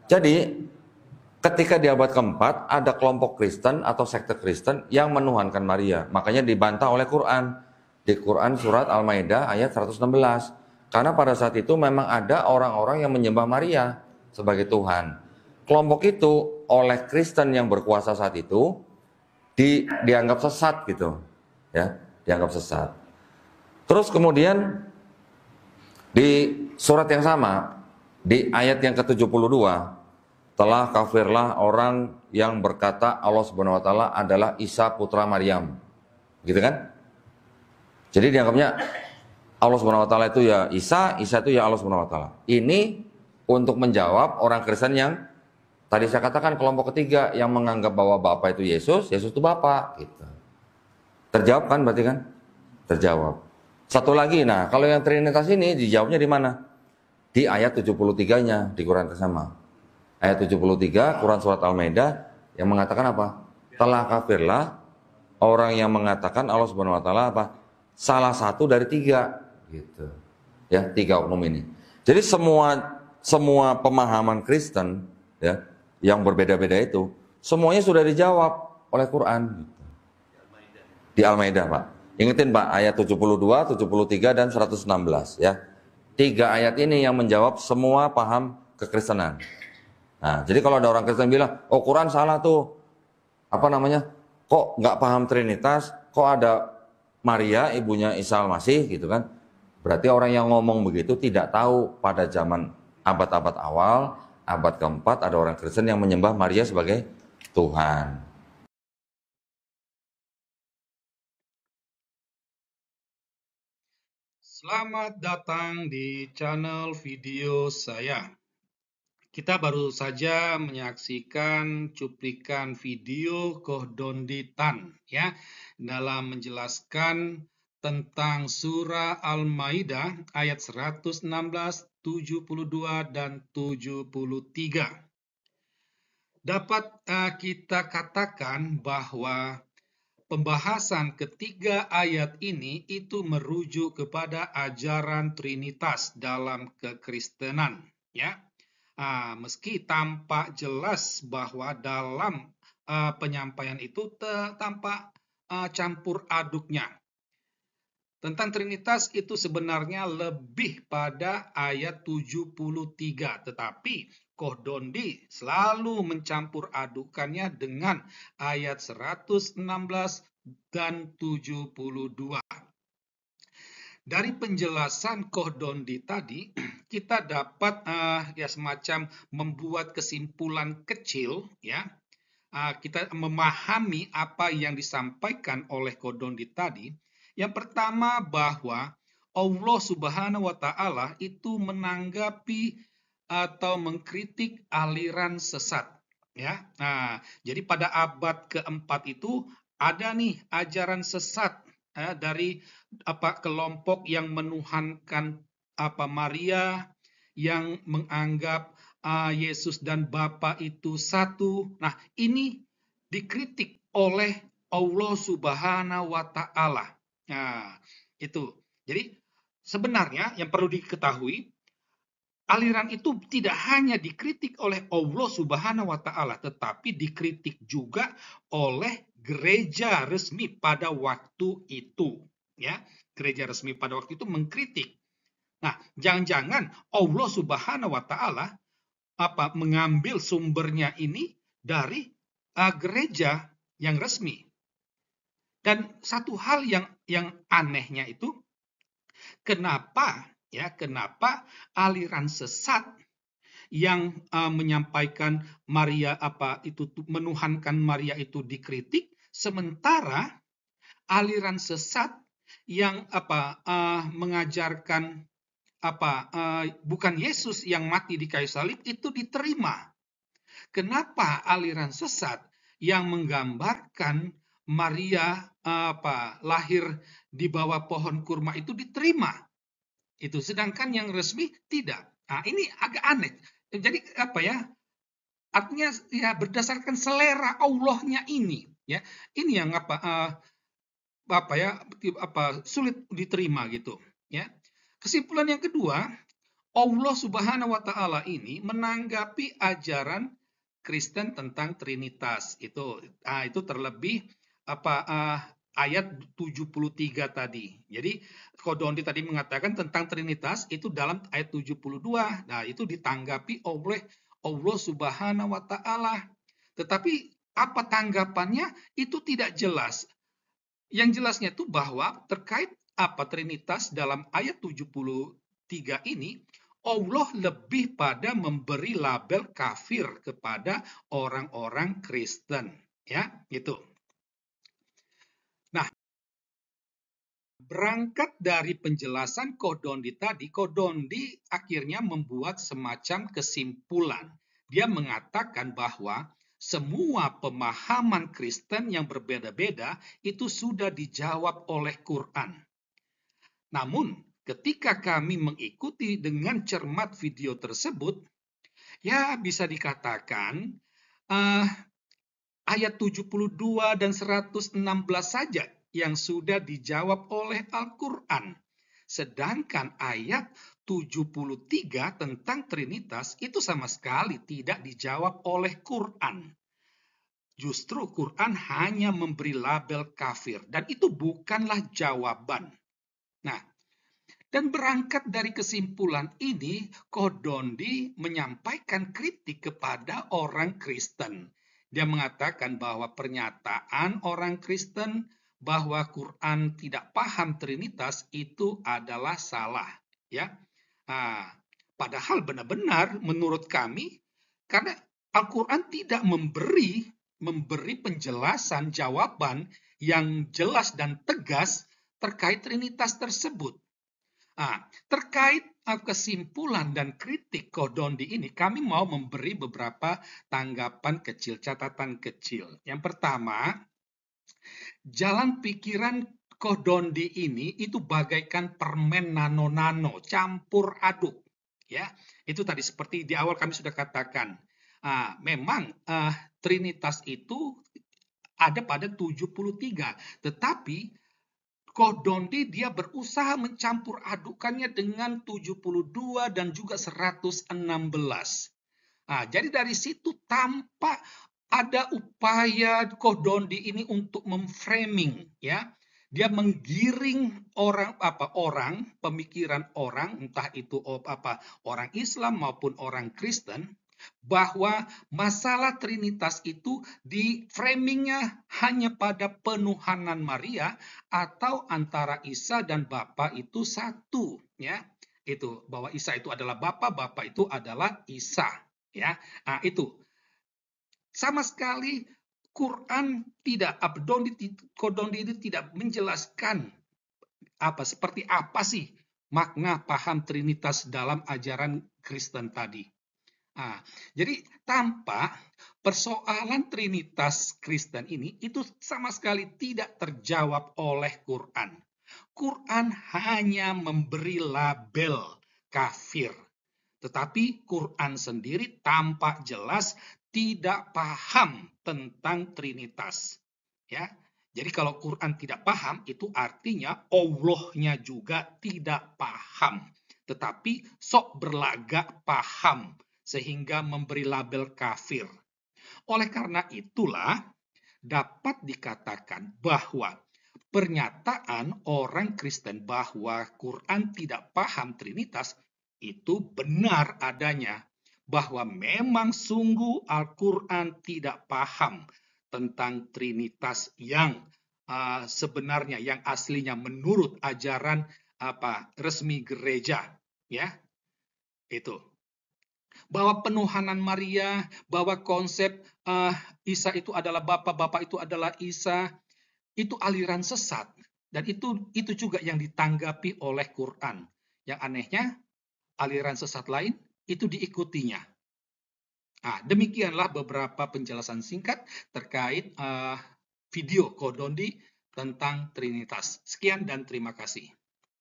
Jadi ketika di abad keempat ada kelompok Kristen atau sekte Kristen yang menuhankan Maria. Makanya dibantah oleh Quran. Di Quran surat Al-Maidah ayat 116. Karena pada saat itu memang ada orang-orang yang menyembah Maria sebagai Tuhan. Kelompok itu oleh Kristen yang berkuasa saat itu dianggap sesat gitu. Ya, dianggap sesat. Terus kemudian di surat yang sama, di ayat yang ke-72, telah kafirlah orang yang berkata Allah Subhanahu wa taala adalah Isa putra Maryam. Gitu kan? Jadi dianggapnya Allah Subhanahu wa taala itu ya Isa, Isa itu ya Allah Subhanahu wa taala. Ini untuk menjawab orang Kristen yang tadi saya katakan kelompok ketiga yang menganggap bahwa Bapa itu Yesus, Yesus itu Bapa gitu. Terjawab kan berarti kan? Terjawab. Satu lagi, nah kalau yang Trinitas ini dijawabnya di mana? Di ayat 73-nya di Quran sama. Ayat 73 Quran surat Al-Maidah yang mengatakan apa? Telah kafirlah orang yang mengatakan Allah Subhanahu wa taala apa? Salah satu dari tiga gitu. Ya, tiga oknum ini. Jadi semua pemahaman Kristen ya yang berbeda-beda itu semuanya sudah dijawab oleh Quran gitu. Di Al-Maidah, Pak. Ingetin Pak, ayat 72, 73 dan 116 ya. Tiga ayat ini yang menjawab semua paham kekristenan. Nah, jadi kalau ada orang Kristen bilang, oh Quran salah tuh, apa namanya, kok nggak paham Trinitas, kok ada Maria, ibunya Isa Al-Masih gitu kan. Berarti orang yang ngomong begitu tidak tahu pada zaman abad-abad awal, abad keempat, ada orang Kristen yang menyembah Maria sebagai Tuhan. Selamat datang di channel video saya. Kita baru saja menyaksikan cuplikan video Kohdonditan ya dalam menjelaskan tentang surah Al-Maidah ayat 116, 72 dan 73. Dapat kita katakan bahwa pembahasan ketiga ayat ini itu merujuk kepada ajaran Trinitas dalam kekristenan, ya. Meski tampak jelas bahwa dalam penyampaian itu tampak campur aduknya. Tentang Trinitas itu sebenarnya lebih pada ayat 73, tetapi Kohdondi selalu mencampur adukannya dengan ayat 116 dan 72. Dari penjelasan Kohdondi tadi, kita dapat ya semacam membuat kesimpulan kecil ya. Kita memahami apa yang disampaikan oleh Kohdondi tadi. Yang pertama bahwa Allah Subhanahu wa taala itu menanggapi atau mengkritik aliran sesat ya. Jadi pada abad keempat itu ada nih ajaran sesat dari kelompok yang menuhankan Maria, yang menganggap Yesus dan Bapa itu satu. Nah, ini dikritik oleh Allah Subhanahu wa taala. Nah, itu. Jadi sebenarnya yang perlu diketahui, aliran itu tidak hanya dikritik oleh Allah Subhanahu wa taala, tetapi dikritik juga oleh gereja resmi pada waktu itu, ya. Gereja resmi pada waktu itu mengkritik. Nah, jangan-jangan Allah Subhanahu wa taala mengambil sumbernya ini dari gereja yang resmi. Dan satu hal yang anehnya itu, kenapa aliran sesat yang menyampaikan Maria menuhankan Maria itu dikritik, sementara aliran sesat yang mengajarkan bukan Yesus yang mati di kayu salib itu diterima. Kenapa aliran sesat yang menggambarkan Maria lahir di bawah pohon kurma itu diterima? Itu sedangkan yang resmi tidak. Nah, ini agak aneh. Jadi artinya ya berdasarkan selera Allahnya ini, ya. Ini yang sulit diterima gitu, ya. Kesimpulan yang kedua, Allah Subhanahu wa taala ini menanggapi ajaran Kristen tentang Trinitas. Itu terlebih ayat 73 tadi. Jadi Kodondi tadi mengatakan tentang Trinitas itu dalam ayat 72. Nah, itu ditanggapi oleh Allah Subhanahu wa taala. Tetapi apa tanggapannya itu tidak jelas. Yang jelasnya itu bahwa terkait apa Trinitas dalam ayat 73 ini, Allah lebih pada memberi label kafir kepada orang-orang Kristen, ya, gitu. Nah, berangkat dari penjelasan Kodondi tadi, Kodondi akhirnya membuat semacam kesimpulan. Dia mengatakan bahwa semua pemahaman Kristen yang berbeda-beda itu sudah dijawab oleh Quran. Namun, ketika kami mengikuti dengan cermat video tersebut, ya bisa dikatakan ayat 72 dan 116 saja yang sudah dijawab oleh Al-Quran. Sedangkan ayat 73 tentang Trinitas itu sama sekali tidak dijawab oleh Quran. Justru Quran hanya memberi label kafir, dan itu bukanlah jawaban. Nah, dan berangkat dari kesimpulan ini, Kodondi menyampaikan kritik kepada orang Kristen. Dia mengatakan bahwa pernyataan orang Kristen bahwa Quran tidak paham Trinitas itu adalah salah. Ya, padahal benar-benar menurut kami, karena Al-Quran tidak memberi penjelasan jawaban yang jelas dan tegas terkait Trinitas tersebut. Terkait kesimpulan dan kritik Kodondi ini, kami mau memberi beberapa tanggapan kecil, catatan kecil. Yang pertama, jalan pikiran Kodondi ini itu bagaikan permen nano-nano, campur aduk. Ya, itu tadi seperti di awal kami sudah katakan. Memang Trinitas itu ada pada 73, tetapi Kodondi dia berusaha mencampur adukannya dengan 72 dan juga 116. Jadi dari situ tampak ada upaya Kodondi ini untuk memframing, ya. Dia menggiring pemikiran orang, entah itu orang Islam maupun orang Kristen, bahwa masalah Trinitas itu di framingnya hanya pada penuhanan Maria atau antara Isa dan Bapa itu satu, ya. Itu bahwa Isa itu adalah Bapa, Bapa itu adalah Isa, ya. Itu sama sekali Quran tidak, Kodondi itu tidak menjelaskan seperti apa sih makna paham Trinitas dalam ajaran Kristen tadi. Jadi tampak persoalan Trinitas Kristen ini itu sama sekali tidak terjawab oleh Quran. Quran hanya memberi label kafir. Tetapi Quran sendiri tampak jelas tidak paham tentang Trinitas. Ya. Jadi kalau Quran tidak paham, itu artinya Allah-nya juga tidak paham. Tetapi sok berlagak paham, sehingga memberi label kafir. Oleh karena itulah, dapat dikatakan bahwa pernyataan orang Kristen bahwa Quran tidak paham Trinitas itu benar adanya, bahwa memang sungguh Al-Quran tidak paham tentang Trinitas yang sebenarnya, yang aslinya menurut ajaran resmi gereja, ya. Itu bahwa penuhanan Maria, bahwa konsep Isa itu adalah Bapa, Bapa itu adalah Isa, itu aliran sesat, dan itu juga yang ditanggapi oleh Quran. Yang anehnya, aliran sesat lain itu diikutinya. Demikianlah beberapa penjelasan singkat terkait video Kodondi tentang Trinitas. Sekian dan terima kasih.